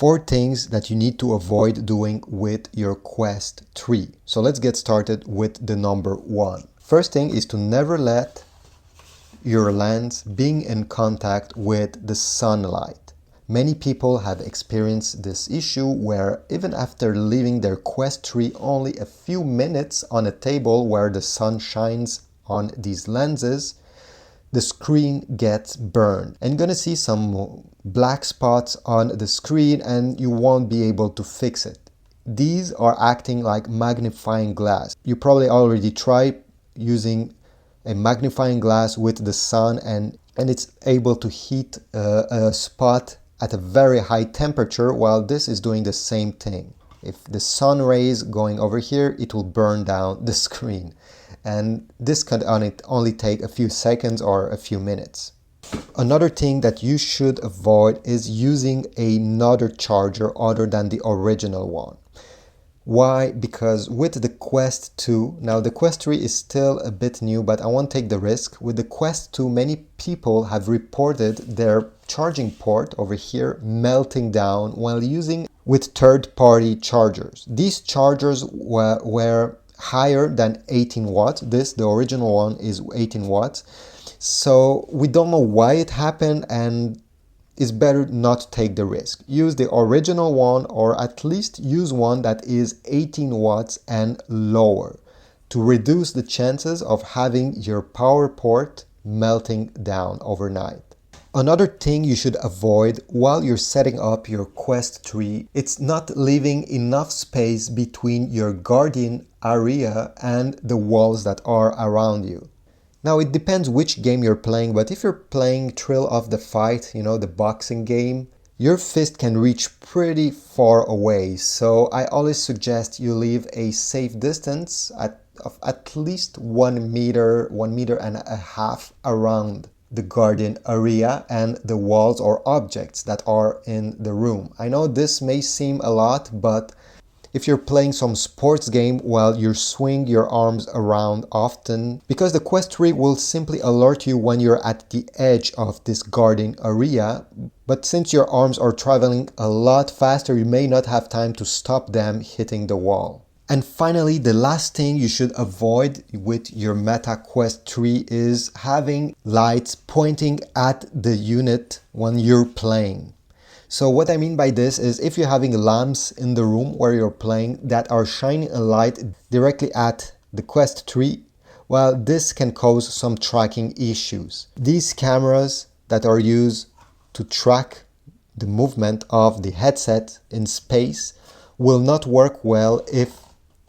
4 things that you need to avoid doing with your Quest 3. So let's get started with the number 1. First thing is to never let your lens being in contact with the sunlight. Many people have experienced this issue where even after leaving their Quest 3 only a few minutes on a table where the sun shines on these lenses, the screen gets burned. And you're gonna see some black spots on the screen and you won't be able to fix it. These are acting like magnifying glass. You probably already tried using a magnifying glass with the sun and it's able to heat a spot at a very high temperature, while this is doing the same thing. If the sun rays going over here, it will burn down the screen. And this can only take a few seconds or a few minutes. Another thing that you should avoid is using another charger other than the original one. Why? Because with the Quest 2, now the Quest 3 is still a bit new, but I won't take the risk. With the Quest 2, many people have reported their charging port over here melting down while using with third-party chargers. These chargers were higher than 18 watts. The original one is 18 watts. So we don't know why it happened, and it's better not to take the risk. Use the original one, or at least use one that is 18 watts and lower to reduce the chances of having your power port melting down overnight. Another thing you should avoid while you're setting up your Quest 3, it's not leaving enough space between your Guardian area and the walls that are around you. Now it depends which game you're playing, but if you're playing Thrill of the Fight, the boxing game, your fist can reach pretty far away. So I always suggest you leave a safe distance of at least 1 meter, 1.5 meters around the Guardian area and the walls or objects that are in the room. I know this may seem a lot, but if you're playing some sports game while you swing your arms around often, because the Quest 3 will simply alert you when you're at the edge of this Guardian area, but since your arms are traveling a lot faster, you may not have time to stop them hitting the wall. And finally, the last thing you should avoid with your Meta Quest 3 is having lights pointing at the unit when you're playing. So what I mean by this is if you're having lamps in the room where you're playing that are shining a light directly at the Quest 3, well, this can cause some tracking issues. These cameras that are used to track the movement of the headset in space will not work well if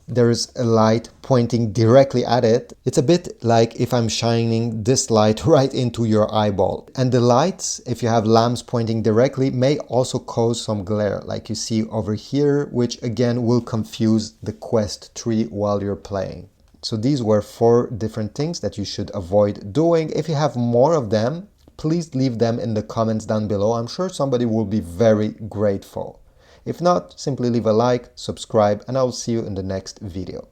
there's a light pointing directly at it. It's a bit like if I'm shining this light right into your eyeball. And the lights, if you have lamps pointing directly, may also cause some glare, like you see over here, which again will confuse the Quest 3 while you're playing. So these were 4 different things that you should avoid doing. If you have more of them, please leave them in the comments down below. I'm sure somebody will be very grateful. If not, simply leave a like, subscribe, and I will see you in the next video.